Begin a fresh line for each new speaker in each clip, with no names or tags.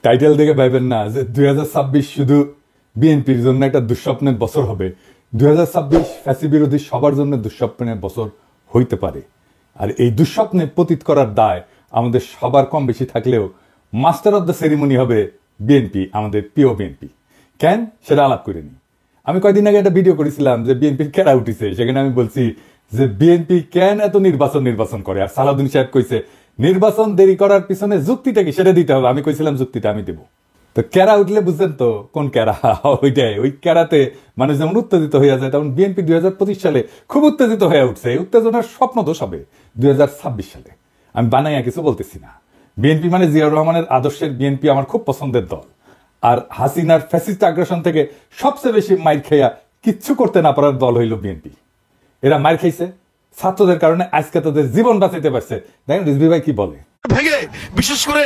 Title দেখে ভাইবেন না যে 2026 শুধু বিএনপির জন্য একটা দুঃস্বপ্নের বছর হবে। 2026 ফ্যাসি বিরোধী সবার জন্য দুঃস্বপ্নের বছর হইতে পারে। আর এই দুঃস্বপ্নে পতিত করার দায় আমাদের সবার কম বেশি থাকলেও মাস্টার অব দ্য সেরিমনি হবে বিএনপি, আমাদের প্রিয় বিএনপি। কেন সেটা আলাপ করে নি। আমি কয়েকদিন আগে একটা ভিডিও করেছিলাম যে বিএনপির কেরা উঠিছে, সেখানে আমি বলছি যে বিএনপি কেন এত নির্বাচন করে। আর সালাউদ্দিন সাহেব কইছে নির্বাচন দেরি করার পিছনে যুক্তিটা কি সেটা দিতে হবে। আমি কইছিলাম যুক্তিটা আমি দেবো। তো কেরা উঠলে বুঝছেন তো কোন কেরা, ওইটাই। ওই কেরাতে মানুষ যেমন উত্তেজিত হয়ে যায়, তেমন বিএনপি 2025 সালে খুব উত্তেজিত হয়ে উঠছে। এই উত্তেজনার স্বপ্ন দোষ হবে 2026 সালে। আমি বানাইয়া কিছু বলতেছি না। বিএনপি মানে জিয়াউর রহমানের আদর্শের বিএনপি আমার খুব পছন্দের দল। আর হাসিনার ফ্যাসিস্ট আগ্রাসন থেকে সবচেয়ে বেশি মাইর খেয়া কিচ্ছু করতে না পারার দল হইল বিএনপি। এরা মাইর খাইছে ছাত্রদের কারণে, আজকে তাদের জীবন বাঁচাইতে পারছে। দেখেন রিজভী ভাই কি বলে।
ভেঙে বিশেষ করে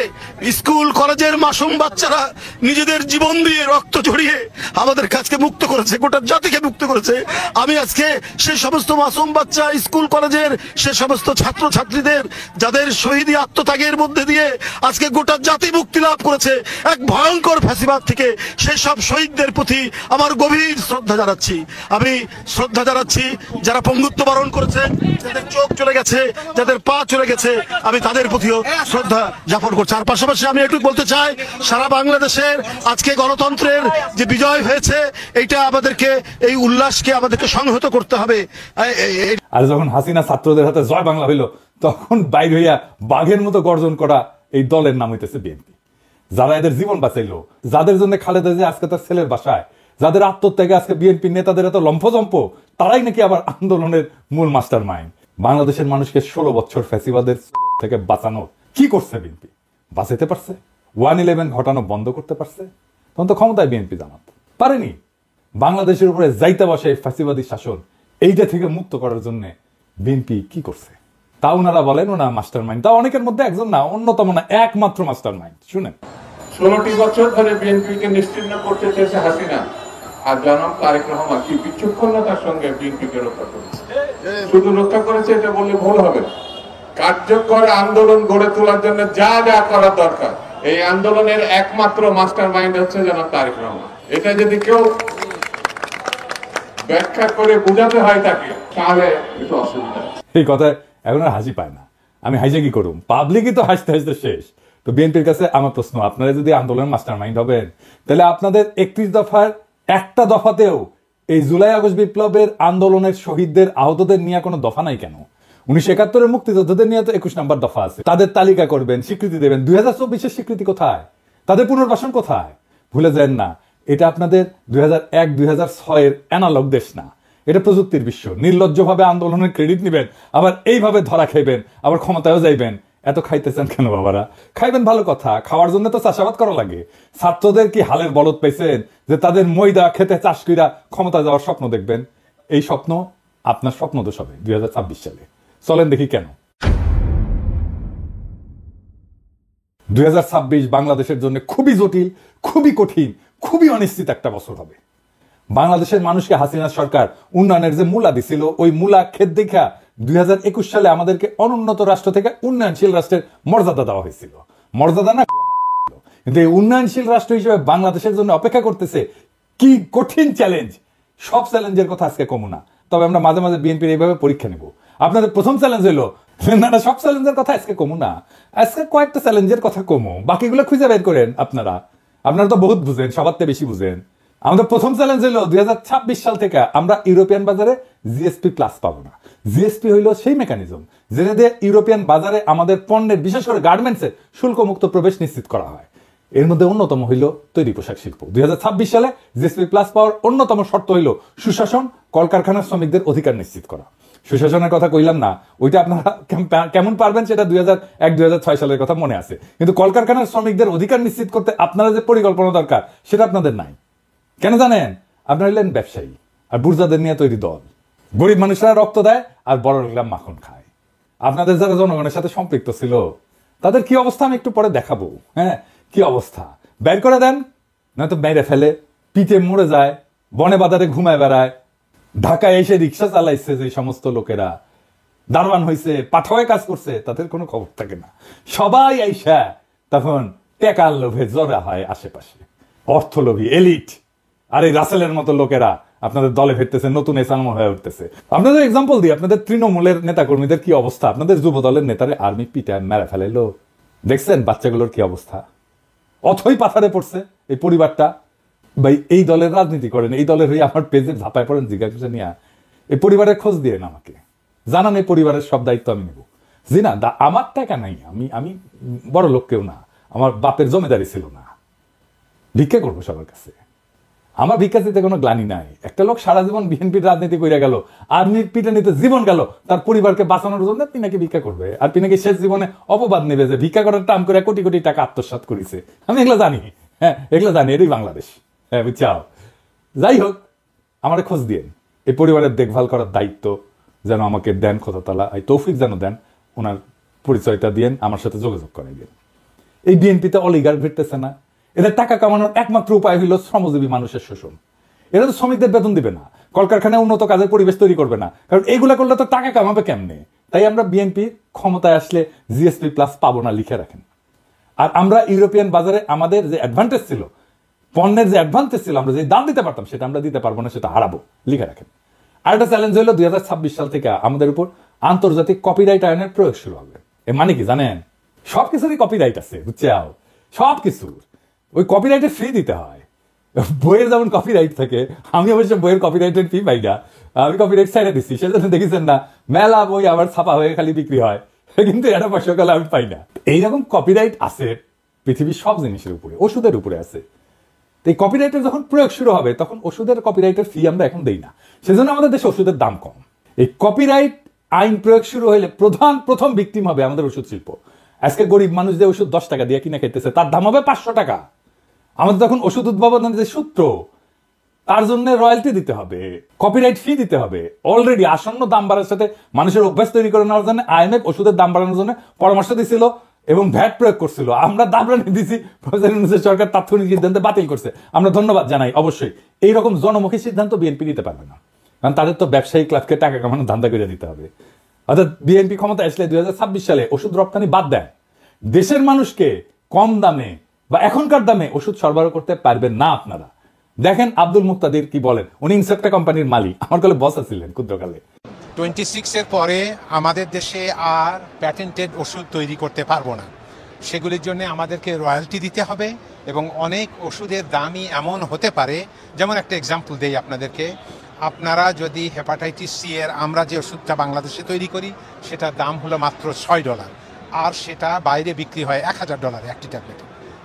স্কুল কলেজের মাসুম বাচ্চারা নিজেদের জীবন দিয়ে রক্ত ঝরিয়ে আমাদের কাছকে মুক্ত করেছে, গোটা জাতিকে মুক্ত করেছে। আমি আজকে সেই সমস্ত মাসুম বাচ্চা, স্কুল কলেজের সে সমস্ত ছাত্র ছাত্রীদের যাদের শহীদী আত্মত্যাগের মধ্যে দিয়ে আজকে গোটা জাতি মুক্তি লাভ করেছে এক ভয়ঙ্কর ফ্যাসিবাদ থেকে, সেই সব শহীদদের প্রতি আমার গভীর শ্রদ্ধা জানাচ্ছি। আমি শ্রদ্ধা জানাচ্ছি যারা পঙ্গুত্ব বরণ করেছে, যাদের চোখ চলে গেছে, যাদের পা চলে গেছে, আমি তাদের প্রতিও শ্রদ্ধা জ্ঞাপন করছে। আর পাশাপাশি আমি একটু বলতে চাই, সারা বাংলাদেশের আজকে গণতন্ত্রের যে বিজয় হয়েছে, এইটা আমাদেরকে, এই উল্লাসকে আমাদেরকে সংহত করতে হবে।
আর যখন হাসিনা ছাত্রদের হাতে জয় বাংলা হইল, তখন বাইর হইয়া বাঘের মতো গর্জন করা এই দলের নাম হইতেছে বিএনপি। যারা এদের জীবন বাঁচাইলো, যাদের জন্য খালেদা জিয়া আজকে তার ছেলের বাসায়, যাদের আত্মত্যাগে আজকে বিএনপি নেতাদের এত লম্ফজম্প, তারাই নাকি আবার আন্দোলনের মূল মাস্টার মাইন্ড। বাংলাদেশের মানুষকে 16 বছর ফ্যাসিবাদের থেকে বাঁচানো কি করছে বিএনপি? বাঁচাতে পারছে? 1/11 ঘটানো বন্ধ করতে পারছে? তখন তো ক্ষমতায় বিএনপি জামাত পারেনি। বাংলাদেশের উপরে যাইতে বসে ফ্যাসিবাদী শাসন, এইটা থেকে মুক্ত করার জন্য বিএনপি কি করছে? তা ওনারা বলেন ওনা মাস্টার মাইন্ড। তা অনেকের মধ্যে একজন না, অন্যতম না, একমাত্র মাস্টার মাইন্ড। শুনেন,
16টি বছর ধরে বিএনপিকে নিশ্চিহ্ন করতে চেয়েছে হাসিনা, আর জনাব তারেক রহমান কি বিচক্ষণতার সঙ্গে বিএনপিকে রক্ষা করেছে। শুধু রক্ষা করেছে এটা বললে ভুল হবে। কার্যকর আন্দোলন গড়ে তোলার জন্য যা যা করা দরকার, এই আন্দোলনের একমাত্র মাস্টার মাইন্ড হচ্ছে জনাব তারেক রহমান। এটা যদি কেউ ব্যাখ্যা করে বোঝাতে হয় তাকে, তাহলে একটু অসুবিধা।
এই কথায় এখন আর হাসি পায় না। আমি হাসি কি করুম, পাবলিকই তো হাসতে হাসতে শেষ। তো বিএনপির কাছে আমার প্রশ্ন, আপনারা যদি আন্দোলনের মাস্টার মাইন্ড হবেন, তাহলে আপনাদের 31 দফার একটা দফাতেও এই জুলাই আগস্ট বিপ্লবের আন্দোলনের শহীদদের আহতদের নিয়ে কোনো দফা নাই কেন? 1971 মুক্তিযোদ্ধাদের নিয়ে তো 21 নম্বর দফা আছে। তাদের তালিকা করবেন, স্বীকৃতি দেবেন। 2024 স্বীকৃতি কোথায়? তাদের পুনর্বাসন কোথায়? ভুলে যান না, এটা আপনাদের 2001-2006 অ্যানালগ দেশ না, এটা প্রযুক্তির বিশ্ব। নির্লজ্জভাবে আন্দোলনের ক্রেডিট নিবেন, আবার এইভাবে ধরা খাইবেন, আবার ক্ষমতায়ও যাইবেন। এত খাইতেছেন কেন বাবারা? খাইবেন ভালো কথা, খাওয়ার জন্য তো চাষাবাদ করা লাগে। ছাত্রদের কি হালের বলদ পাইছেন যে তাদের ময়দা খেতে চাষ কইরা ক্ষমতা যাওয়ার স্বপ্ন দেখবেন? এই স্বপ্ন আপনার স্বপ্ন দোষ হবে 2026 সালে। চলেন দেখি কেন। 2026 বাংলাদেশের জন্য খুবই জটিল, খুবই কঠিন, খুবই অনিশ্চিত একটা বছর হবে। বাংলাদেশের মানুষকে হাসিনা সরকার উন্নয়নের যে মূলা দিছিল, ওই মূলা ক্ষেত দেখা 2021 সালে আমাদেরকে অনুন্নত রাষ্ট্র থেকে উন্নয়নশীল রাষ্ট্রের মর্যাদা দেওয়া হয়েছিল। মর্যাদা না, কিন্তু এই উন্নয়নশীল রাষ্ট্র হিসেবে বাংলাদেশের জন্য অপেক্ষা করতেছে কি কঠিন চ্যালেঞ্জ। সব চ্যালেঞ্জের কথা আজকে কমু না, তবে আমরা মাঝে মাঝে বিএনপির এইভাবে পরীক্ষা নেব। আপনাদের প্রথম চ্যালেঞ্জ হলো না, সব চ্যালেঞ্জের কথা আজকে কমু না, আজকে কয়েকটা চ্যালেঞ্জের কথা কমু, বাকিগুলো খুঁজে বের করেন। আপনারা তো বহুত বুঝেন, সবার থেকে বেশি বুঝেন। আমাদের প্রথম চ্যালেঞ্জ হলো 2026 সাল থেকে আমরা ইউরোপিয়ান বাজারে জিএসপি প্লাস পাবো না। জিএসপি হইলো সেই মেকানিজম যেটা দিয়ে ইউরোপিয়ান বাজারে আমাদের পণ্যের, বিশেষ করে গার্মেন্টসের শুল্কমুক্ত প্রবেশ নিশ্চিত করা হয়। এর মধ্যে অন্যতম হইল তৈরি পোশাক শিল্প। 2026 সালে জিএসপি প্লাস পাওয়ার অন্যতম শর্ত হইল সুশাসন, কলকারখানার শ্রমিকদের অধিকার নিশ্চিত করা। সুশাসনের কথা কইলাম না, ওইটা আপনারা কেমন পারবেন সেটা 2001-2006 সালের কথা মনে আছে, কিন্তু কলকারখানার শ্রমিকদের অধিকার নিশ্চিত করতে আপনারা যে পরিকল্পনা দরকার সেটা আপনাদের নাই। কেন জানেন? আপনারা হলেন ব্যবসায়ী আর বুর্জাদের নিয়ে তৈরি দল। গরিব মানুষরা রক্ত দেয় আর বড় লোকরা মাখন খায়। আপনাদের যারা জনগণের সাথে সম্পৃক্ত ছিল তাদের কি অবস্থা আমি একটু পরে দেখাবো। হ্যাঁ, কি অবস্থা বের করে দেন, নয়তো মেরে ফেলে, পিঠে মরে যায়, বনে বাজারে ঘুমায় বেড়ায়। ঢাকায় এসে রিক্সা চালাইছে যে সমস্ত লোকেরা, দারোয়ান হয়েছে, পাঠাওয়ে কাজ করছে, তাদের কোনো খবর থাকে না। সবাই আইসা তখন টেকার লোভে জড়া হয় আশেপাশে, অর্থলোভী এলিট। আর এই রাসেলের মতো লোকেরা আপনাদের দলে ফিরতেছে, নতুন এসাম হয়ে উঠতেছে। আপনাদের এক্সাম্পল দিই, আপনাদের তৃণমূলের নেতা কর্মীদের কি অবস্থা, আপনাদের যুব দলের নেতারে আর্মি পিটায় মেরে ফেলাইলো, দেখছেন বাচ্চাগুলোর কি অবস্থা, অথই পাথারে পড়ছে এই পরিবারটা। ভাই এই দলের রাজনীতি করেন, এই দলের আমার পেজে ঝাঁপায় পড়েন জিজ্ঞাসা নিয়ে, এই পরিবারের খোঁজ দিয়ে আমাকে জানান, এই পরিবারের সব দায়িত্ব আমি নেব। জি না, আমার টাকা নাই, আমি বড় লোক কেউ না, আমার বাপের জমিদারি ছিল না, ভিক্ষা করবো সবার কাছে, আমার ভিক্ষা দিতে কোনো গ্লানি নাই। একটা লোক সারা জীবন বিএনপির রাজনীতি করে গেল, আর্মির পিটানিতে জীবন গেল, তার পরিবারকে বাঁচানোর জন্য পিনাকি ভিক্ষা করবে, আর পিনাকি শেষ জীবনে অপবাদ নেবে যে ভিক্ষা করার টাম করে কোটি কোটি টাকা আত্মসাৎ করেছে। আমি এগুলো জানি, হ্যাঁ এগুলো জানি, এটাই বাংলাদেশ। হ্যাঁ বুঝছাও। যাই হোক, আমার খোঁজ দিয়ে এই পরিবারের দেখভাল করার দায়িত্ব যেন আমাকে দেন খোদাতালা, এই তৌফিক যেন দেন, ওনার পরিচয়টা দিয়েন, আমার সাথে যোগাযোগ করে দিন। এই বিএনপিতে অলিগার ভিড়তেছে না, এদের টাকা কামানোর একমাত্র উপায় হইল শ্রমজীবী মানুষের শোষণ। এরা তো শ্রমিকদের বেতন দিবে না, কলকারখানায় উন্নত কাজের পরিবেশ তৈরি করবে না, কারণ এইগুলা করলে তো টাকা কামাবে কেমনে। তাই আমরা বিএনপি ক্ষমতায় আসলে জিএসপি প্লাস পাবো না, লিখে রাখেন। আর আমরা ইউরোপিয়ান বাজারে আমাদের যে অ্যাডভান্টেজ ছিল, পণ্যের যে অ্যাডভান্টেজ ছিল, আমরা যে দাম দিতে পারতাম সেটা আমরা দিতে পারবো না, সেটা হারাবো, লিখে রাখেন। আর একটা চ্যালেঞ্জ হলো 2026 সাল থেকে আমাদের উপর আন্তর্জাতিক কপিরাইট আইনের প্রয়োগ শুরু হবে। এ মানে কি জানেন, সবকিছুরই কপিরাইট আছে, বুঝছাও, সবকিছুর ওই কপিরাইটের ফি দিতে হয়। বইয়ের যেমন কপিরাইট থাকে, আমি অবশ্য বইয়ের কপিরাইটের ফি পাই না, আমি কপিরাইট ছেড়ে দিচ্ছি, সেজন্য দেখেছেন না মেলা বই আবার ছাপা হয়ে খালি বিক্রি হয়, কিন্তু এটা পয়সা কালে আমি পাই না। এইরকম কপিরাইট আছে পৃথিবীর সব জিনিসের উপরে, ওষুধের উপরে আছে। এই কপিরাইটের যখন প্রয়োগ শুরু হবে তখন ওষুধের কপিরাইটের ফি আমরা এখন দেই না, সেজন্য আমাদের দেশে ওষুধের দাম কম। এই কপিরাইট আইন প্রয়োগ শুরু হইলে প্রথম ভিকটিম হবে আমাদের ওষুধ শিল্প। আজকে গরিব মানুষ যে ওষুধ 10 টাকা দিয়ে কিনে খাইতেছে, তার দাম হবে 500 টাকা। আমাদের তখন ওষুধ উদ্ভাবনের যে সূত্র, তার জন্য রয়্যালটি দিতে হবে, কপিরাইট ফি দিতে হবে। অলরেডি আসন্ন দাম বাড়ার সাথে মানুষের অভ্যাস তৈরি করে নেওয়ার জন্য IMF ওষুধের দাম বাড়ানোর জন্য পরামর্শ দিয়েছিল এবং ভ্যাট প্রয়োগ করছিল। আমরা দাম বাড়িয়ে দিয়েছি, সরকার তাৎক্ষণিক সিদ্ধান্ত বাতিল করছে, আমরা ধন্যবাদ জানাই। অবশ্যই এইরকম জনমুখী সিদ্ধান্ত বিএনপি নিতে পারবে না, কারণ তাদের তো ব্যবসায়িক লাভকে টাকা কামানোর ধান্দা করে দিতে হবে। অর্থাৎ বিএনপি ক্ষমতা আসলে 2026 সালে ওষুধ রপ্তানি বাদ দেয়, দেশের মানুষকে কম দামে বা এখনকার দামে ওষুধ সরবরাহ করতে পারবেন না। আপনারা দেখেন আব্দুল মুক্তাদির কি বলেন, উনি ইনসেপ্টা কোম্পানির মালিক, আমার কালে বস ছিলেন ক্ষুদ্রকালে।
26 এর পরে আমাদের দেশে আর প্যাটেন্টেড ওষুধ তৈরি করতে পারবো না, সেগুলির জন্য আমাদেরকে রয়্যালটি দিতে হবে এবং অনেক ওষুধের দামই এমন হতে পারে, যেমন একটা এক্সাম্পল দেই আপনাদেরকে, আপনারা যদি হেপাটাইটিস সি এর আমরা যে ওষুধটা বাংলাদেশে তৈরি করি সেটার দাম হলো মাত্র $6, আর সেটা বাইরে বিক্রি হয় $1000 একটি ট্যাবলেট।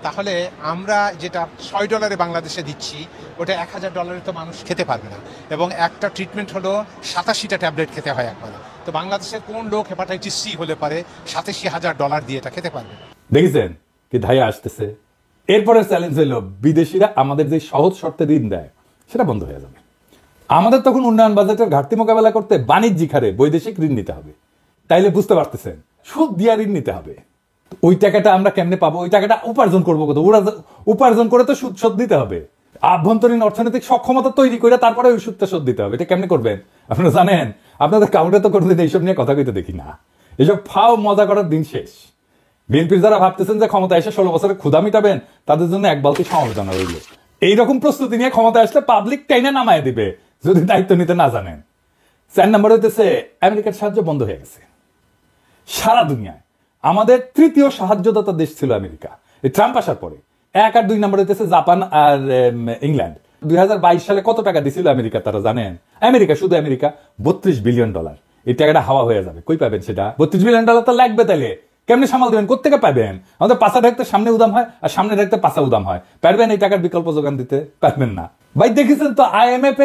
তাহলে আমরা যেটা $6 বাংলাদেশে দিচ্ছি, ওটা $1000 তো মানুষ খেতে পারবে না, এবং একটা ট্রিটমেন্ট হলো 87টা ট্যাবলেট খেতে হয় একবারে। তো বাংলাদেশের কোন লোক হেপাটাইটিস সি হলে পারে $87,000 দিয়ে এটা খেতে পারবে?
দেখেছেন কি ধাইয়া আসতেছে। এরপরে চ্যালেঞ্জ হলো বিদেশিরা আমাদের যে সহজ শর্তে ঋণ দেয় সেটা বন্ধ হয়ে যাবে। আমাদের তখন উন্নয়ন বাজেটের ঘাটতি মোকাবেলা করতে বাণিজ্যিক হারে বৈদেশিক ঋণ নিতে হবে। তাইলে বুঝতে পারতেছেন, সুদ দিয়া ঋণ নিতে হবে। ওই টাকাটা আমরা কেমনে পাবো? ওই টাকাটা উপার্জন করবো কত? উপার্জন করে তো সুদ শোধ দিতে হবে। আভ্যন্তরীণ অর্থনৈতিক সক্ষমতা তৈরি করে তারপরে ওই সুদটা শোধ দিতে হবে। এটা কেমনে করবেন আপনারা জানেন? আপনাদের কাউন্টারে তো কোনোদিন এইসব নিয়ে কথা কইতে দেখি না। এসব ফাও মজা করার দিন শেষ। বিএনপির যারা ভাবতেছেন যে ক্ষমতা এসে 16 বছরে ক্ষুধা মিটাবেন, তাদের জন্য এক বালতি সমবেদনা রইল। এইরকম প্রস্তুতি নিয়ে ক্ষমতা আসলে পাবলিক টাইনে নামায় দিবে যদি দায়িত্ব নিতে না জানেন। 4 নম্বর হইতেছে আমেরিকার সাহায্য বন্ধ হয়ে গেছে। সারা দুনিয়ায় আমাদের তৃতীয় সাহায্যদাতা দেশ ছিল আমেরিকা এই ট্রাম্প আসার পরে। 1 আর 2 নম্বর হইতেছে জাপান আর ইংল্যান্ড। 2022 সালে কত টাকা দিছিল আমেরিকা তারা জানেন? আমেরিকা, শুধু আমেরিকা $32 বিলিয়ন। এই টাকাটা হাওয়া হয়ে যাবে। কই পাবেন সেটা? $32 বিলিয়ন তো লাগবে। তাইলে কেমনে সামাল দেবেন? কোত্থেকে পাবেন? আমাদের পাশা ঢাকতে সামনে উদাম হয় আর সামনে ঢাকতে পাশা উদাম হয়। পারবেন এই টাকার বিকল্প যোগান দিতে? পারবেন না ভাই। দেখেছেন তো IMF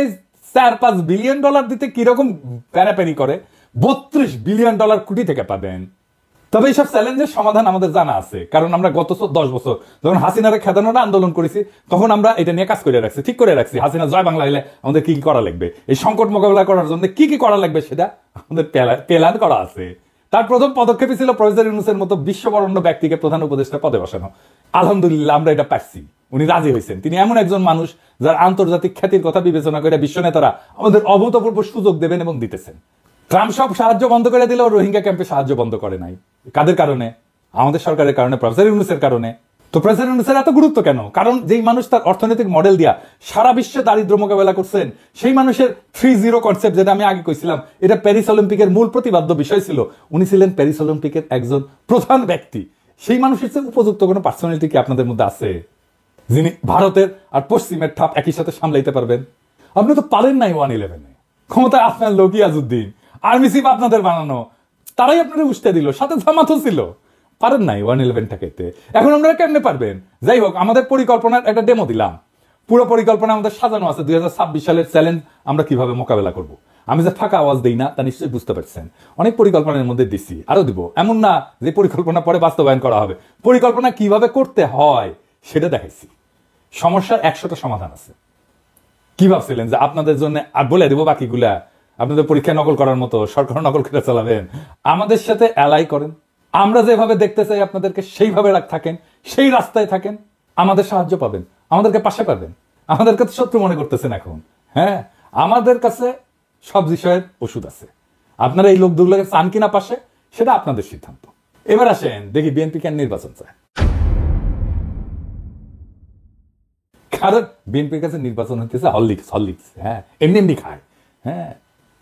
$4-5 বিলিয়ন দিতে কিরকম প্যারাপ্যারি করে। $32 বিলিয়ন কোটি থেকে পাবেন। তবে এইসব চ্যালেঞ্জের সমাধান আমাদের জানা আছে, কারণ আমরা গত 10 বছর যখন হাসিনারে খেদানোর আন্দোলন করেছি তখন আমরা এটা নিয়ে কাজ করে রাখছি, ঠিক করে রাখছি। হাসিনা জয় বাংলা হইলে আমাদের কি কি করা লাগবে, এই সংকট মোকাবেলা করার জন্য কি কি করা লাগবে সেটা আমাদের প্ল্যান করা আছে। তার প্রথম পদক্ষেপই ছিল প্রফেসর ইউনূসের মতো বিশ্ববরেণ্য ব্যক্তিকে প্রধান উপদেষ্টা পদে বসানো। আলহামদুলিল্লাহ আমরা এটা পারছি, উনি রাজি হয়েছেন। তিনি এমন একজন মানুষ যার আন্তর্জাতিক খ্যাতির কথা বিবেচনা করে বিশ্ব নেতারা আমাদের অভূতপূর্ব সুযোগ দেবেন এবং দিতেছেন। ট্রাম্প সব সাহায্য বন্ধ করে দিলেও রোহিঙ্গা ক্যাম্পে সাহায্য বন্ধ করে নাই। কাদের কারণে? আমাদের সরকারের কারণে, প্রফেসর ইউনূসের কারণে। তো প্রেসিডেন্টের এত গুরুত্ব কেন? কারণ যেই মানুষ তার অর্থনৈতিক মডেল দিয়া সারা বিশ্বে দারিদ্র মোকাবেলা করছেন, সেই মানুষের 3-0 কনসেপ্ট, যেটা আমি আগে কইছিলাম, এটা প্যারিস অলিম্পিকের মূল প্রতিবাদ্য বিষয় ছিল। উনি ছিলেন প্যারিস অলিম্পিকের একজন প্রধান ব্যক্তি। সেই মানুষের চেয়ে উপযুক্ত কোনো পার্সোনালিটি কি আপনাদের মধ্যে আছে যিনি ভারতের আর পশ্চিমের ঠাপ একই সাথে সামলাইতে পারবেন? আপনি তো পারেন নাই 1-11-এ। ক্ষমতায় আপনার লোক ইয়াজউদ্দিন, আর্মি চিফ আপনাদের বানানো, তারাই আপনারা উস্তে দিল, সাথে জামাতও ছিল। পারেন নাই 1-11 ঠেকাইতে। এখন আপনারা কেমনে পারবেন? যাই হোক, আমাদের পরিকল্পনার একটা ডেমো দিলাম। পুরো পরিকল্পনা আমাদের সাজানো আছে 2026 সালের চ্যালেঞ্জ আমরা কিভাবে মোকাবেলা করব। আমি যে ফাঁকা আওয়াজ দিই না তা নিশ্চয়ই বুঝতে পারছেন। অনেক পরিকল্পনার মধ্যে দিচ্ছি, আরো দিব। এমন না যে পরিকল্পনা পরে বাস্তবায়ন করা হবে, পরিকল্পনা কিভাবে করতে হয় সেটা দেখাইছি। সমস্যার 100টা সমাধান আছে। কি ভাবছিলেন যে আপনাদের জন্য আর বলে দেবো বাকিগুলা আপনাদের পরীক্ষা নকল করার মতো সরকার নকল করে চালাবেন? আমাদের সাথে অ্যালাই করেন, আমরা যেভাবে দেখতে চাই আপনাদেরকে সেইভাবে থাকেন, সেই রাস্তায় থাকেন, আমাদের সাহায্য পাবেন, আমাদেরকে পাশে পাবেন। আমাদেরকে তো শত্রু মনে করতেছেন এখন। হ্যাঁ, আমাদের কাছে সব বিষয়ের ওষুধ আছে। আপনারা এই লোকগুলোকে চান কিনা পাশে, সেটা আপনাদের সিদ্ধান্ত। এবার আসেন দেখি বিএনপি কেন নির্বাচন চায়। কারণ বিএনপির কাছে নির্বাচন হইতেছে হরলিক্স। হ্যাঁ, এমনি খায়। হ্যাঁ,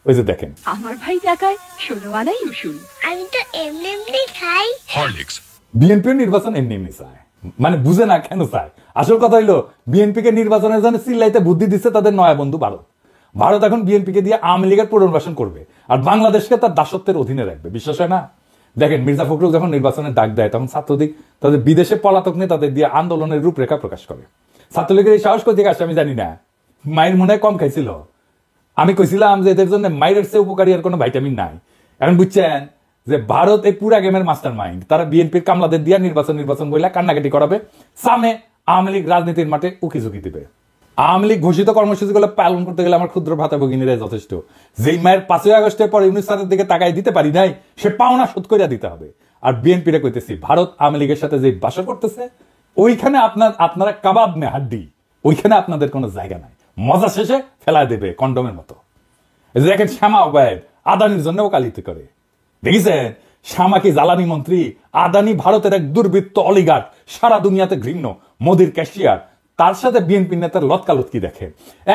ওই যে দেখেন,
আমার ভাই টাকায় 16 আনাই উসুল,
আমি তো এমনি খাই
হরলিক্স।
বিএনপির নির্বাচন এমনি চায়, মানে বুঝে না কেন চায়। আসল কথা হইলো বিএনপি কে নির্বাচনের জন্য চিল্লাইতে বুদ্ধি দিচ্ছে তাদের নয়া বন্ধু ভারত। ভারত এখন বিএনপি কে দিয়ে আওয়ামী লীগের পুনর্বাসন করবে আর বাংলাদেশকে তার দাসত্বের অধীনে রাখবে। বিশ্বাস হয় না? দেখেন, মির্জা ফখরুল যখন নির্বাচনের ডাক দেয় তখন ছাত্রলীগ তাদের বিদেশে পলাতক নেতাদের দিয়ে আন্দোলনের রূপরেখা প্রকাশ করে। ছাত্রলীগের এই সাহস কোথেকে আসে আমি জানি না। মায়ের মনে হয় কম খাইছিল। আমি কইছিলাম যে এদের জন্য মায়ের চেয়ে উপকারী আর কোনো ভাইটামিন নাই। এখন বুঝছেন যে ভারত এই পুরা গেমের মাস্টার মাইন্ড। তারা বিএনপির কামলাদের দিয়ে নির্বাচন বইলা কান্নাকাটি করাবে, সামনে আওয়ামী লীগ রাজনীতির মাঠে উকিঝুঁকি দিবে। আওয়ামী লীগ ঘোষিত কর্মসূচিগুলো পালন করতে গেলে আমার ক্ষুদ্র ভাতা ভগিনীরাই যথেষ্ট। যেই মায়ের 5ই আগস্টের পর ইউনুস স্যারের দিকে তাকাই দিতে পারি নাই, সে পাওনা শোধ করে দিতে হবে। আর বিএনপিরে কইতেছি, ভারত আওয়ামী লীগের সাথে যে বাসা করতেছে ওইখানে আপনারা কাবাব মে হাড্ডি, ওইখানে আপনাদের কোনো জায়গা নাই। মজা শেষে ফেলায় দেবে কন্ডমের মতো। দেখেন, শ্যামা ওবায়দ আদানির জন্য ওকালতি করে। দেখেছেন, শ্যামা কি জ্বালানি মন্ত্রী? আদানি ভারতের এক দুর্বৃত্ত অলিগার্ড, সারা দুনিয়াতে ঘৃণ্য, মোদির ক্যাশিয়ার। তার সাথে বিএনপি নেতার লতকালতকি দেখে।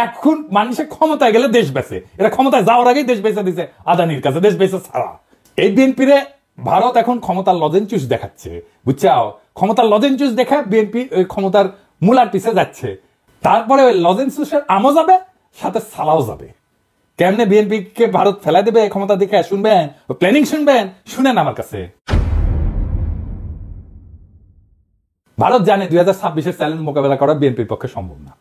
এখন মানুষের ক্ষমতায় গেলে দেশ বেচে, এরা ক্ষমতায় যাওয়ার আগেই দেশ বেচে দিছে আদানির কাছে, দেশ বেচে ছাড়া। এই বিএনপিরে ভারত এখন ক্ষমতার লজেনচুস দেখাচ্ছে, বুঝছাও? ক্ষমতার লজেনচুস দেখা বিএনপি ওই ক্ষমতার মূলার পিছে যাচ্ছে। তারপরে ওই লজেনচুসের আমও যাবে, সাথে সালাও যাবে। কেমনে বিএনপি কে ভারত ফেলাই দেবে ক্ষমতা দেখে শুনবেন, প্ল্যানিং শুনবেন, শুনেন আমার কাছে। ভারত জানে 2026-এর চ্যালেঞ্জ মোকাবেলা করা বিএনপির পক্ষে সম্ভব না।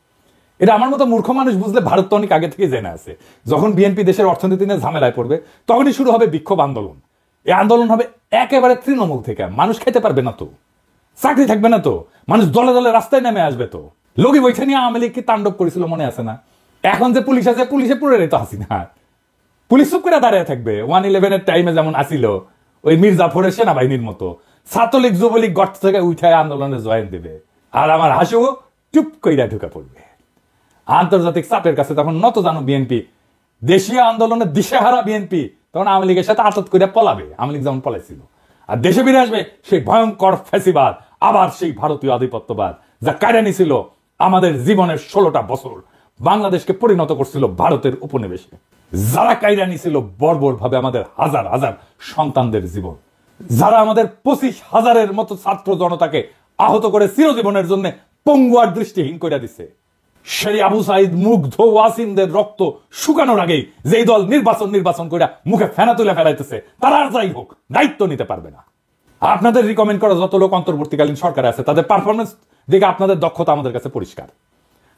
এটা আমার মতো মূর্খ মানুষ বুঝলে ভারত তো অনেক আগে থেকে জেনে আছে। যখন বিএনপি দেশের অর্থনীতি নিয়ে ঝামেলায় পড়বে তখনই শুরু হবে বিক্ষোভ আন্দোলন। এই আন্দোলন হবে একেবারে তৃণমূল থেকে। মানুষ খেতে পারবে না তো, চাকরি থাকবে না তো, মানুষ দলে দলে রাস্তায় নেমে আসবে তো। লোকে বৈঠা নিয়ে আওয়ামী লীগ কি তাণ্ডব করেছিল মনে আছে না? এখন যে পুলিশ আছে, পুলিশে পুরে রেতো হাসিনা। পুলিশ চুপ করে দাঁড়িয়ে থাকবে। 1-11-এর টাইমে যেমন আসিল ওই মীর জাফরের সেনাবাহিনীর মতো। ছাত্রলীগ যুবলীগ গর্ত থেকে উঠায় আন্দোলনে জয়েন দেবে, আর আমার হাসু চুপ কইরা ঢুকে পড়বে। আন্তর্জাতিক চাপের কাছে তখন নত জানো বিএনপি, দেশীয় আন্দোলনের দিশেহারা বিএনপি তখন আওয়ামী লীগের সাথে আতত করে পলাবে। আওয়ামী লীগ যেমন পলাইছিল। আর দেশে ফিরে আসবে সেই ভয়ঙ্কর ফ্যাসিবাদ, আবার সেই ভারতীয় আধিপত্যবাদ যা কায়রানি ছিল আমাদের জীবনের 16টা বছর, বাংলাদেশকে পরিণত করছিল ভারতের উপনিবেশে। যারা কায়রানি ছিল বর্বর ভাবে আমাদের হাজার হাজার সন্তানদের জীবন, যারা আমাদের 25,000-এর মতো ছাত্র জনতাকে আহত করে চিরজীবনের জন্য পঙ্গুয়ার দৃষ্টিহীন করে দিছে। সেই আবু সাইদ মুগ্ধ ওয়াসিমদের রক্ত শুকানোর আগেই যেই দল নির্বাচন করে মুখে ফেনা তুলে ফেলাইতেছে, তারা আর যাই হোক দায়িত্ব নিতে পারবে না। আপনাদের রিকমেন্ড করা যত লোক অন্তর্বর্তীকালীন সরকারে আছে তাদের পারফরমেন্স দেখে আপনাদের দক্ষতা আমাদের কাছে পরিষ্কার।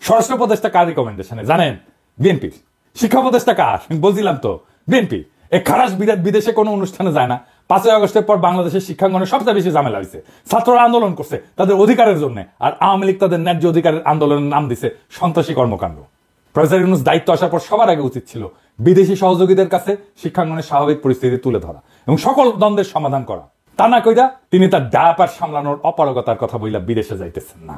স্বরাষ্ট্র উপদেষ্টা কার রিকমেন্ডেশনে জানেন? বিএনপির। শিক্ষা উপদেষ্টা কার? বলছিলাম তো, বিএনপি। এই খারাস বিদেশে কোনো অনুষ্ঠানে যায় না। 5ই আগস্টের পর বাংলাদেশের শিক্ষাঙ্গনে সবচেয়ে বেশি ঝামেলা হয়েছে। ছাত্ররা আন্দোলন করছে তাদের অধিকারের জন্য, আর আওয়ামী লীগ তাদের ন্যায্য অধিকারের আন্দোলনের নাম দিছে সন্ত্রাসী কর্মকাণ্ড। প্রফেসর ইউনূস দায়িত্ব আসার পর সবার আগে উচিত ছিল বিদেশি সহযোগীদের কাছে শিক্ষাঙ্গনের স্বাভাবিক পরিস্থিতি তুলে ধরা এবং সকল দ্বন্দ্বের সমাধান করা। তা না কইরা তিনি তার ডায়াপার সামলানোর অপারগতার কথা বইলা বিদেশে যাইতেছেন না।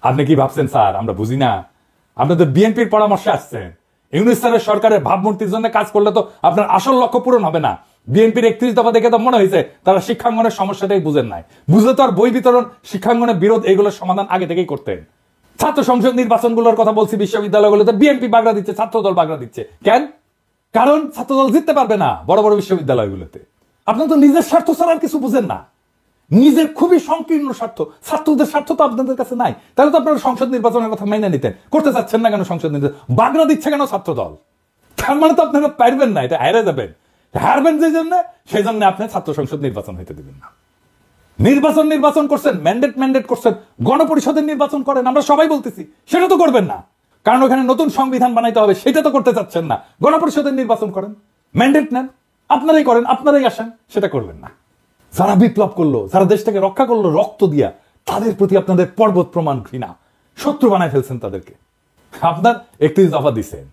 আপনি কি ভাবছেন স্যার আমরা বুঝি না? আপনাদের বিএনপির পরামর্শে আসছেন। ইউনূস স্যারের সরকারের ভাবমূর্তির জন্য কাজ করলে তো আপনার আসল লক্ষ্য পূরণ হবে না। বিএনপির 31 দফা দেখে তো মনে হয়েছে তারা শিক্ষাঙ্গনের সমস্যাটাই বুঝেন নাই। বুঝলে তো আর বই বিতরণ, শিক্ষাঙ্গনের বিরোধ এগুলোর সমাধান আগে থেকেই করতেন। ছাত্র সংসদ নির্বাচনগুলোর কথা বলছি, বিশ্ববিদ্যালয়গুলোতে বিএনপি বাগড়া দিচ্ছে, ছাত্রদল বাগড়া দিচ্ছে। কেন? কারণ ছাত্রদল জিততে পারবে না বড় বড় বিশ্ববিদ্যালয়গুলোতে। আপনারা তো নিজের স্বার্থ ছাড়া আর কিছু বুঝেন না, নিজের খুবই সংকীর্ণ স্বার্থ। ছাত্রদের স্বার্থ তো আপনাদের কাছে নাই, তাহলে তো আপনারা সংসদ নির্বাচনের কথা মেনে নিতেন। করতে চাচ্ছেন না কেন সংসদ নির্বাচন? বাগড়া দিচ্ছে কেন ছাত্রদল? তার মানে তো আপনারা পারবেন না, এটা হারে যাবেন। হারবেন যে জন্য, সেই জন্য আপনি ছাত্র সংসদ নির্বাচন হইতে দিবেন না। নির্বাচন করছেন, ম্যান্ডেট করছেন, গণপরিষদের নির্বাচন করেন, আমরা সবাই বলতেছি, সেটা তো করবেন না। কারণ ওখানে নতুন সংবিধান বানাইতে হবে, সেটা তো করতে চাচ্ছেন না। গণপরিষদের নির্বাচন করেন, ম্যান্ডেট নেন, আপনারাই করেন, আপনারাই আসেন, সেটা করবেন না। যারা বিপ্লব করলো, যারা দেশটাকে রক্ষা করলো রক্ত দিয়া, তাদের প্রতি আপনাদের পর্বত প্রমাণ ঘৃণা, শত্রু বানায় ফেলছেন তাদেরকে। আপনার 31 দফা দিচ্ছেন,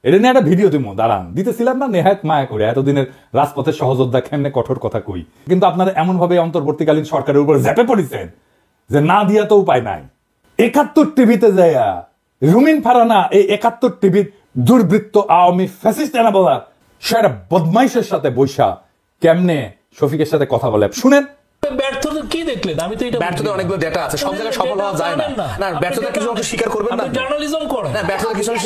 এটা নিয়ে একটা ভিডিও দিব, দাঁড়ান। দিতেছিলাম না নেহায়ত মায়া করে, এতদিনের রাজপথের সহযোদ্ধা কেমনে কঠোর কথা কই। কিন্তু আপনারা এমন ভাবে অন্তর্বর্তীকালীন সরকারের উপর ঝেপে পড়েছেন যে না দিয়া তো উপায় নাই। 71 টিভিতে যাইয়া রুমিন ফারানা এই 71 টিভির দুর্বৃত্ত আওয়ামী ফ্যাসিস্ট এনা বলা সেটা বদমাইশের সাথে বৈশা কেমনে শফিকের সাথে কথা বলে শুনেন।
ব্যর্থতা কি দেখলেন? আমি তো এটা ব্যর্থতা অনেকগুলো ডেটা আছে, সব জায়গায় সফল হওয়া যায় না। না ব্যর্থতা কিছু অংশ স্বীকার করবেন না, জার্নালিজম করেন। না ব্যর্থতা কিছু অংশ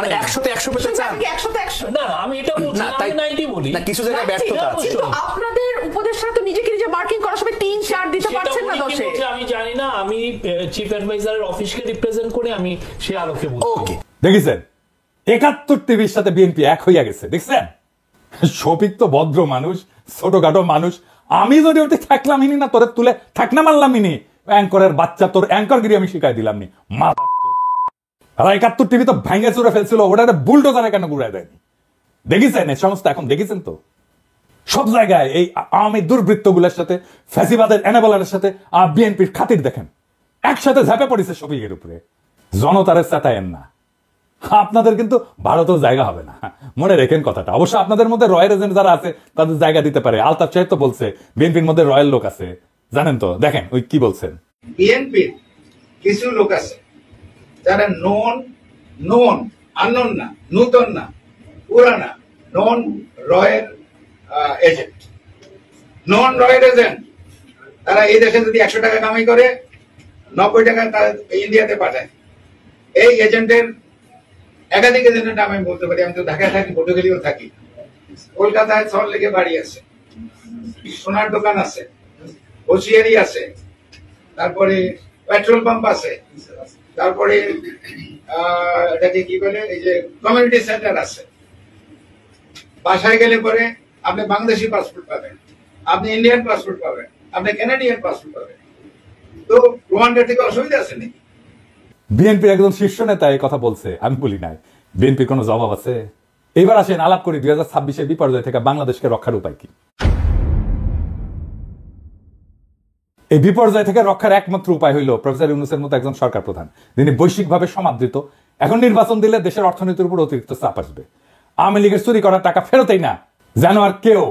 মানে 100 তে 100 পেতে চান, 100 তে 100 না। আমি এটা বলছি না, আমি 90 বলি না। কিছু জায়গায় ব্যর্থতা আছে, কিন্তু আপনাদের উপদেষ্টা তো নিজেকে নিজে মার্কিং করার সময় 3-4 দিতে পারছেন না 10 এ। আমি জানি না, আমি চিফ অ্যাডভাইজারের অফিসকে রিপ্রেজেন্ট করে আমি সেই আলোকে বলছি। ওকে,
দেখেছেন 71 টিভির সাথে বিএনপি এক হইয়া গেছে, দেখছেন? শফিক তো ভদ্র মানুষ, ছোটখাটো মানুষ। আমি যদি ওটা থাকলাম ইনি না, তোরে তুলে থাকনা মারলাম ইনি, অ্যাঙ্করের বাচ্চা, তোর অ্যাঙ্করগিরি আমি শিখাই দিলাম নি। মাথা 71 টিভি তো ভাঙে চুরে ফেলছিল, ওটা বুলডোজারে কেন ঘুরাই দেয়নি? দেখেছেন এই সমস্ত? এখন দেখেছেন তো সব জায়গায় এই আওয়ামী দুর্বৃত্তগুলোর সাথে, ফ্যাসিবাদের এনাবেলারের সাথে বিএনপির খাতির দেখেন একসাথে ঝাঁপে পড়েছে শফিকের উপরে। জনতারে চাটায়েন না, আপনাদের কিন্তু ভারতেও জায়গা হবে না, মনে রেখেন কথাটা। অবশ্য আপনাদের মধ্যে রয়্যাল এজেন্ট যারা আছে তাদের জায়গা দিতে পারে। আলতাফ সাহেব তো বলছে বিএনপির মধ্যে রয়্যাল লোক আছে, জানেন তো? দেখেন ওই কি বলছেন।
বিএনপির কিছু লোক আছে যারা আননোন না, নূতন না, পুরানা, নন রয়্যাল এজেন্ট। নন রয়্যাল এজেন্ট তারা এই দেশে যদি 100 টাকা কামাই করে 90 টাকা তারা ইন্ডিয়াতে পাঠায়। এই এজেন্টের একাধিক এজেন্টের নাম আমি বলতে পারি। আমি তো ঢাকায় থাকি, পটুয়াখালীও থাকি, কলকাতায় সল্টলেকে বাড়ি আছে, সোনার দোকান আছে, হোসিয়ারি আছে, তারপরে পেট্রোল পাম্প আছে, তারপরে এটাকে কি বলে এই যে কমিউনিটি সেন্টার আছে। বাসায় গেলে পরে আপনি বাংলাদেশি পাসপোর্ট পাবেন, আপনি ইন্ডিয়ান পাসপোর্ট পাবেন, আপনি কানাডিয়ান পাসপোর্ট পাবেন। তো রোয়ান্ডা থেকে অসুবিধা আছে নাকি?
বিএনপির একজন শীর্ষ নেতা এই কথা বলছে, আমি বলি নাই। বিএনপির কোনো জবাব আছে? এবার আসেন আলাপ করি 2026-এর বিপর্যয় থেকে বাংলাদেশকে রক্ষার উপায় কি। এই বিপর্যয় থেকে রক্ষার একমাত্র উপায় হইল প্রফেসর ইউনূসের মতো একজন সরকার প্রধান, যিনি বৈশ্বিকভাবে সমাদৃত। এখন নির্বাচন দিলে দেশের অর্থনীতির উপর অতিরিক্ত চাপ আসবে। আওয়ামী লীগের চুরি করা টাকা ফেরতেই না, যেন আর কেউ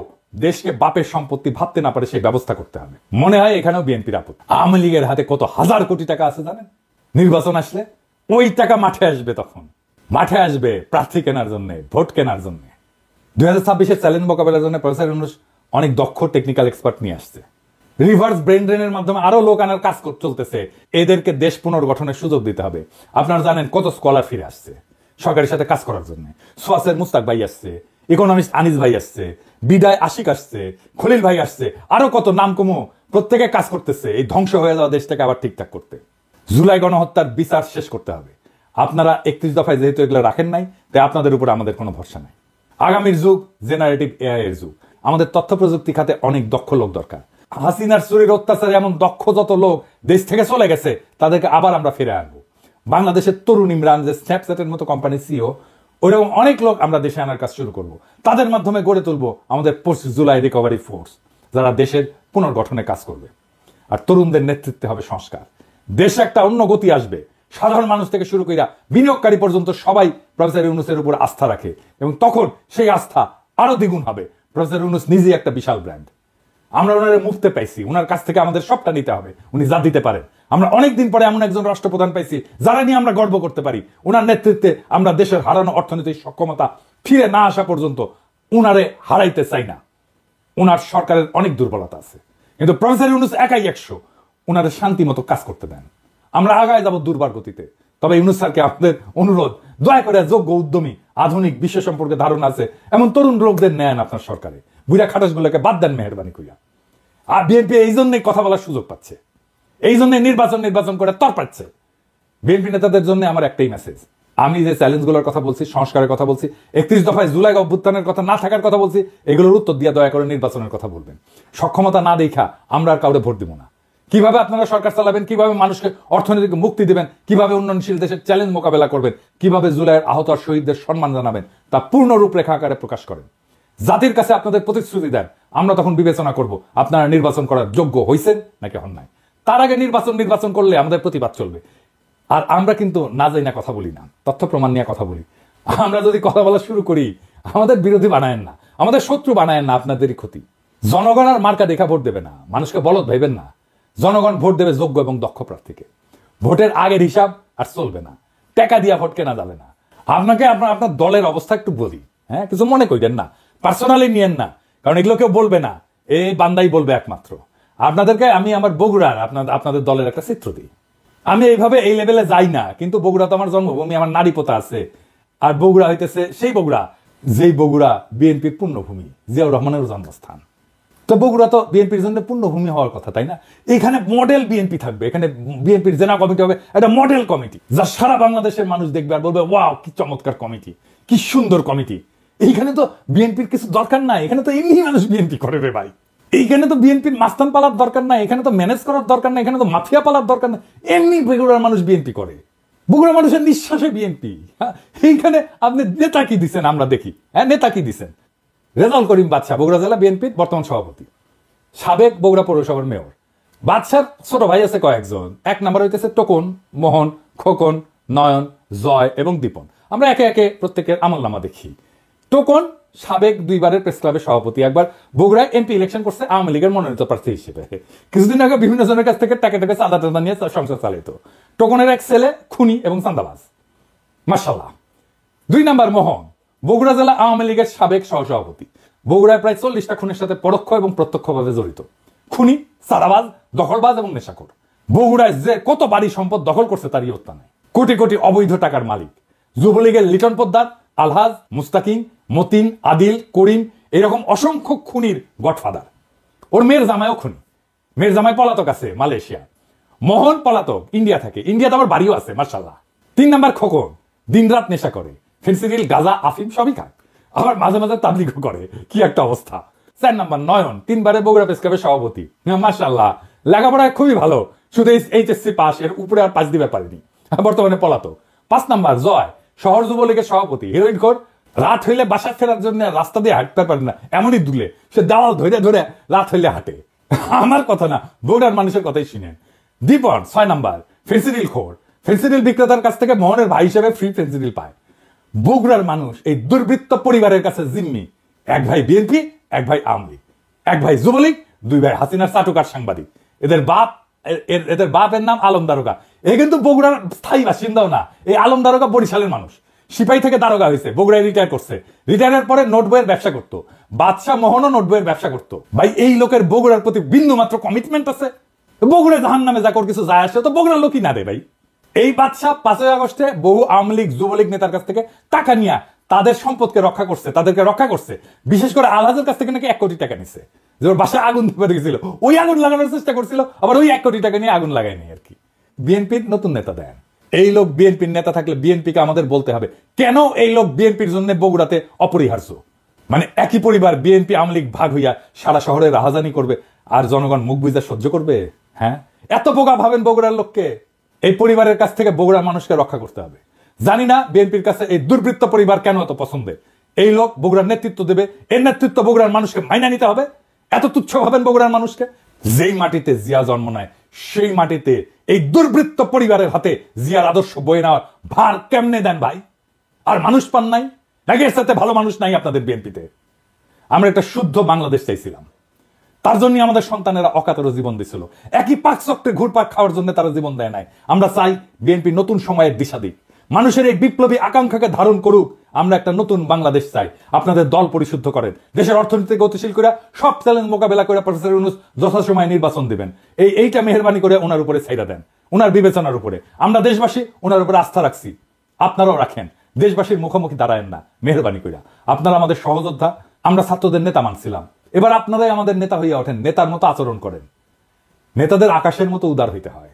দেশকে বাপের সম্পত্তি ভাবতে না পারে, সেই ব্যবস্থা করতে হবে। মনে হয় এখানেও বিএনপির আপদ। আওয়ামী লীগের হাতে কত হাজার কোটি টাকা আছে জানেন? নির্বাচন আসলে ওই টাকা মাঠে আসবে, তখন মাঠে আসবে প্রার্থী কেনার জন্য, ভোট কেনার জন্য। 2026-এর চ্যালেঞ্জ মোকাবেলার জন্য প্রফেসর ইউনূস অনেক দক্ষ টেকনিক্যাল এক্সপার্ট নিয়ে আসছে। রিভার্স ব্রেন ড্রেনের মাধ্যমে আরো লোক আনার কাজ চলতেছে। এদেরকে দেশ পুনর্গঠনের সুযোগ দিতে হবে। আপনারা জানেন কত স্কলার ফিরে আসছে সরকারের সাথে কাজ করার জন্য। সোয়াসের মুস্তাক ভাই আসছে, ইকোনমিস্ট আনিস ভাই আসছে, বিদায় আশিক আসছে, খলিল ভাই আসছে, আরো কত নাম কমো প্রত্যেকে কাজ করতেছে এই ধ্বংস হয়ে যাওয়া দেশটাকে আবার ঠিকঠাক করতে। জুলাই গণহত্যার বিচার শেষ করতে হবে। আপনারা 31 দফায় যেহেতু এগুলো রাখেন নাই, তাই আপনাদের উপর আমাদের কোনো ভরসা নাই। আগামীর যুগ জেনারেটিভ এআই এর যুগ। আমাদের তথ্য প্রযুক্তি খাতে অনেক দক্ষ লোক দরকার। হাসিনার চুরির অত্যাচারে এমন দক্ষ যত লোক দেশ থেকে চলে গেছে, তাদেরকে আবার আমরা ফিরে আনবো। বাংলাদেশের তরুণ ইমরান যে স্ন্যাপচ্যাটের মতো কোম্পানির সিইও, ওইরকম অনেক লোক আমরা দেশে আনার কাজ শুরু করব। তাদের মাধ্যমে গড়ে তুলবো আমাদের পোস্ট জুলাই রিকভারি ফোর্স, যারা দেশের পুনর্গঠনে কাজ করবে। আর তরুণদের নেতৃত্বে হবে সংস্কার। দেশে একটা অন্য গতি আসবে। সাধারণ মানুষ থেকে শুরু কইরা বিনিয়োগকারী পর্যন্ত সবাই প্রফেসর ইউনূসের উপর আস্থা রাখে, এবং তখন সেই আস্থা আরো দ্বিগুণ হবে। প্রফেসর ইউনূস নিজেই একটা বিশাল ব্র্যান্ড। আমরা ওনারে মুফতে পাইছি, ওনার কাছ থেকে আমাদের সবটা নিতে হবে। উনি যা দিতে পারেন। আমরা অনেকদিন পরে এমন একজন রাষ্ট্রপ্রধান পাইছি যারা নিয়ে আমরা গর্ব করতে পারি। ওনার নেতৃত্বে আমরা দেশের হারানো অর্থনৈতিক সক্ষমতা ফিরে না আসা পর্যন্ত উনারে হারাইতে চাই না। ওনার সরকারের অনেক দুর্বলতা আছে, কিন্তু প্রফেসর ইউনূস একাই 100 ওনাদের শান্তি মতো কাজ করতে দেন। আমরা আগায় যাব দুর্বার গতিতে। তবে ইউনূস স্যারকে আপনাদের অনুরোধ, দয়া করে যোগ্য, উদ্যমী, আধুনিক বিশ্ব সম্পর্কে ধারণা আছে এমন তরুণ লোকদের নেন আপনার সরকারে, বুড়া খাটাসগুলোকে বাদ দেন মেহরবানি করিয়া। আর বিএনপি এই জন্যই কথা বলার সুযোগ পাচ্ছে, এই জন্য নির্বাচন করে তর পাচ্ছে। বিএনপি নেতাদের জন্য আমার একটাই মেসেজ, আমি যে চ্যালেঞ্জগুলোর কথা বলছি, সংস্কারের কথা বলছি, 31 দফায় জুলাই অভ্যুত্থানের কথা না থাকার কথা বলছি, এগুলোর উত্তর দিয়ে দয়া করে নির্বাচনের কথা বলবেন। সক্ষমতা না দেখা আমরা আর কাউরে ভোট দিব না। কিভাবে আপনারা সরকার চালাবেন, কিভাবে মানুষকে অর্থনৈতিক মুক্তি দিবেন, কিভাবে উন্নয়নশীল দেশের চ্যালেঞ্জ মোকাবেলা করবেন, কিভাবে জুলাইয়ের আহত আর শহীদদের সম্মান জানাবেন, তা পূর্ণ রূপরেখা আকারে প্রকাশ করেন। জাতির কাছে আপনাদের প্রতিশ্রুতি দেন, আমরা তখন বিবেচনা করব আপনারা নির্বাচন করার যোগ্য হয়েছেন নাকি হন নাই। তার আগে নির্বাচন করলে আমাদের প্রতিবাদ চলবে। আর আমরা কিন্তু না যাই না কথা বলি না, তথ্য প্রমাণ নিয়ে কথা বলি। আমরা যদি কথা বলা শুরু করি, আমাদের বিরোধী বানায়েন না, আমাদের শত্রু বানায়েন না, আপনাদেরই ক্ষতি। জনগণ আর মার্কা দেখা ভোট দেবে না, মানুষকে বলদ ভাইবেন না। জনগণ ভোট দেবে যোগ্য এবং দক্ষ প্রার্থীকে। ভোটের আগের হিসাব আর চলবে না, টাকা দিয়া ভোট কেনা যাবে না। আপনাকে আপনার দলের অবস্থা একটু বলি, হ্যাঁ, কিছু মনে করেন না, পার্সোনালি নিয়েন না, কারণ এগুলো কেউ বলবে না, এই বান্দাই বলবে একমাত্র। আপনাদেরকে আমি আমার বগুড়ার আপনাদের দলের একটা চিত্র দিই। আমি এইভাবে এই লেভেলে যাই না, কিন্তু বগুড়া তো আমার জন্মভূমি, আমার নারী পোতা আছে। আর বগুড়া হইতেছে সেই বগুড়া, যেই বগুড়া বিএনপির পূর্ণভূমি, জিয়াউর রহমানের জন্মস্থান। তো বগুড়া তো বিএনপির জন্য পূর্ণভূমি হওয়ার কথা, তাই না? এখানে মডেল বিএনপি থাকবে, এখানে বিএনপির জেলা কমিটি হবে, একটা মডেল কমিটি, যা সারা বাংলাদেশের মানুষ দেখবে আর বলবে ওয়াও কি চমৎকার কমিটি, কি সুন্দর কমিটি। এইখানে তো বিএনপির কিছু দরকার নাই, এখানে তো এমনি মানুষ বিএনপি করে রে ভাই। এইখানে তো বিএনপির মাস্তান পালার দরকার নাই, এখানে তো ম্যানেজ করার দরকার নাই, এখানে তো মাফিয়া পালার দরকার নাই, এমনি বগুড়ার মানুষ বিএনপি করে। বগুড়ার মানুষের নিঃশ্বাসে বিএনপি। এইখানে আপনি নেতা কি দিচ্ছেন আমরা দেখি, হ্যাঁ, নেতা কি দিচ্ছেন? রেজাউল করিম বাদশা বগুড়া জেলা বিএনপির বর্তমান সভাপতি, সাবেক বগুড়া পৌরসভার মেয়র। বাদশার ছোট ভাই আছে কয়েকজন, 1 নাম্বার হইতেছে টোকন, মোহন, খোকন, নয়ন, জয় এবং দীপন। আমরা একে একে প্রত্যেকের আমলনামা দেখি। টোকন সাবেক 2 বারের প্রেস ক্লাবের সভাপতি, একবার বগুড়ায় এমপি ইলেকশন করছে আওয়ামী লীগের মনোনীত প্রার্থী হিসেবে। কিছুদিন আগে বিভিন্ন জনের কাছ থেকে টাকা চাঁদা টাদা নিয়ে সংসার চালিত। টোকনের এক ছেলে খুনি এবং চাঁদাবাজ, মাশাআল্লাহ। 2 নাম্বার মোহন, বগুড়া জেলা আওয়ামী লীগের সাবেক সহসভাপতি, বগুড়ায় প্রায় 40টা খুনের সাথে পরোক্ষ এবং প্রত্যক্ষভাবে জড়িত। খুনি, চাঁদাবাজ, দখলবাজ এবং নেশাখোর। বগুড়ায় যে কত বাড়ি সম্পদ দখল করছে তার ইয়ত্তা নাই। কোটি কোটি অবৈধ টাকার মালিক। যুবলীগের লিটন পোদ্দার, আলহাজ, মুস্তাকিম, মতিন, আদিল, করিম, এরকম অসংখ্য খুনির গডফাদার। ওর মেয়ের জামাইও খুনি, মেয়ের জামাই পলাতক আছে মালয়েশিয়া। মোহন পলাতক, ইন্ডিয়া থাকে, ইন্ডিয়াতে আবার বাড়িও আছে মাশাআল্লাহ। 3 নাম্বার খোকন, দিনরাত নেশা করে, ফেন্সিডিল, গাঁজা, আফিম সবই খায়, আবার মাঝে মাঝে তাবলীগও করে, কি একটা অবস্থা। 4 নাম্বার নয়ন, 3 বারে বগুড়া প্রেস ক্লাবের সভাপতি, মাশাআল্লাহ, লেখাপড়ায় খুবই ভালো, শুধু এইচএসসি পাস, এর উপরে আর পাস দিতে পারেনি, বর্তমানে পলাতক। 5 নাম্বার জয়, শহর যুবলীগের সভাপতি, হিরোইন খোর, রাত হইলে বাসা ফেরার জন্য রাস্তা দিয়ে হাঁটতে পারে না, এমনই দুলে সে দেওয়াল ধরে ধরে রাত হইলে হাঁটে। আমার কথা না, বগুড়ার মানুষের কথাই শুনেন। দীপন 6 নাম্বার, ফেন্সিডিল খোর, ফেন্সিডিল বিক্রেতার কাছ থেকে মোহনের ভাই হিসেবে ফ্রি ফেন্সিডিল পায়। বগুড়ার মানুষ এই দুর্বৃত্ত পরিবারের কাছে জিম্মি। 1 ভাই বিএনপি, 1 ভাই আওয়ামী লীগ, 1 ভাই যুবলীগ, 2 ভাই হাসিনার চাটুকার সাংবাদিক। এদের বাপের নাম আলম দারোগা। এ কিন্তু বগুড়ার স্থায়ী বাসিন্দাও না, এই আলম দারোগা বরিশালের মানুষ, সিপাহী থেকে দারোগা হয়েছে, বগুড়ায় রিটায়ার করছে। রিটায়ারের পরে নোট বইয়ের ব্যবসা করতো। বাদশাহ মোহনও নোট বইয়ের ব্যবসা করতো। ভাই এই লোকের বগুড়ার প্রতি বিন্দু মাত্র কমিটমেন্ট আছে? বগুড়া জাহান নামে যা কিছু যায় আসে তো বগুড়ার লোকই না রে ভাই। এই বাদশাহ 5ই আগস্টে বহু আওয়ামী লীগ যুবলীগ নেতার কাছ থেকে টাকা নিয়ে তাদের সম্পদকে রক্ষা করছে, তাদেরকে রক্ষা করছে। বিশেষ করে আলহাজের কাছ থেকে নাকি 1 কোটি টাকা নিচ্ছে, যে ওর বাসায় আগুন ধরে গেছিল, ওই আগুন লাগানোর চেষ্টা করছিল, আবার ওই 1 কোটি টাকা নিয়ে আগুন লাগায়নি আর কি। বিএনপির নতুন নেতা দেন, এই লোক বিএনপির নেতা থাকলে বিএনপিকে আমাদের বলতে হবে কেন এই লোক বিএনপির জন্য বগুড়াতে অপরিহার্য। মানে একই পরিবার বিএনপি আওয়ামী লীগ ভাগ হইয়া সারা শহরে রাহাজানি করবে, আর জনগণ মুখ বুঝা সহ্য করবে? হ্যাঁ, এত বোকা ভাবেন বগুড়ার লোককে? এই পরিবারের কাছ থেকে বগুড়ার মানুষকে রক্ষা করতে হবে। জানি না বিএনপির কাছে এই দুর্বৃত্ত পরিবার কেন এত পছন্দের। এই লোক বগুড়ার নেতৃত্ব দেবে, এর নেতৃত্ব বগুড়ার মানুষকে মাইনা নিতে হবে। এত তুচ্ছ ভাবেন বগুড়ার মানুষকে? যেই মাটিতে জিয়া জন্ম নেয় সেই মাটিতে এই দুর্বৃত্ত পরিবারের হাতে জিয়ার আদর্শ বয়ে নেওয়ার ভার কেমনে দেন ভাই? আর মানুষ পান নাই নাকি? এর সাথে ভালো মানুষ নাই আপনাদের বিএনপিতে? আমরা একটা শুদ্ধ বাংলাদেশ চাইছিলাম, তার জন্য আমাদের সন্তানেরা অকাতর জীবন দিছিল। একই পাক চক্রে ঘুরপাক খাওয়ার জন্য তারা জীবন দেয় নাই। আমরা চাই বিএনপি নতুন সময়ের দিশা দিক, মানুষের এই বিপ্লবী আকাঙ্ক্ষাকে ধারণ করুক। আমরা একটা নতুন বাংলাদেশ চাই। আপনাদের দল পরিশুদ্ধ করেন, দেশের অর্থনীতি গতিশীল করে সব চ্যালেঞ্জ মোকাবেলা করে প্রফেসর ইউনূস যথাসময়ে নির্বাচন দিবেন। এইটা মেহেরবানি করে ওনার উপরে ছাইড়া দেন, ওনার বিবেচনার উপরে। আমরা দেশবাসী ওনার উপরে আস্থা রাখছি, আপনারাও রাখেন। দেশবাসীর মুখোমুখি দাঁড়ায়েন না মেহেরবানি কইরা। আপনারা আমাদের সহযোদ্ধা, আমরা ছাত্রদের নেতা মানছিলাম, এবার আপনারাই আমাদের নেতা হইয়া ওঠেন, নেতার মতো আচরণ করেন। নেতাদের আকাশের মতো উদার হইতে হয়।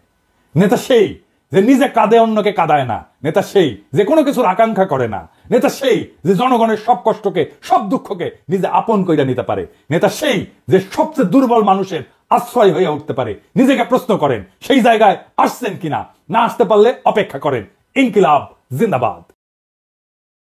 নেতা সেই যে নিজে কাঁদে অন্যকে কাঁদায় না, নেতা সেই যে কোনো কিছুর আকাঙ্ক্ষা করে না, নেতা সেই যে জনগণের সব কষ্টকে সব দুঃখকে নিজে আপন কইরা নিতে পারে, নেতা সেই যে সবচেয়ে দুর্বল মানুষের আশ্রয় হয়ে উঠতে পারে। নিজেকে প্রশ্ন করেন সেই জায়গায় আসছেন কিনা, না আসতে পারলে অপেক্ষা করেন। ইনকিলাব জিন্দাবাদ।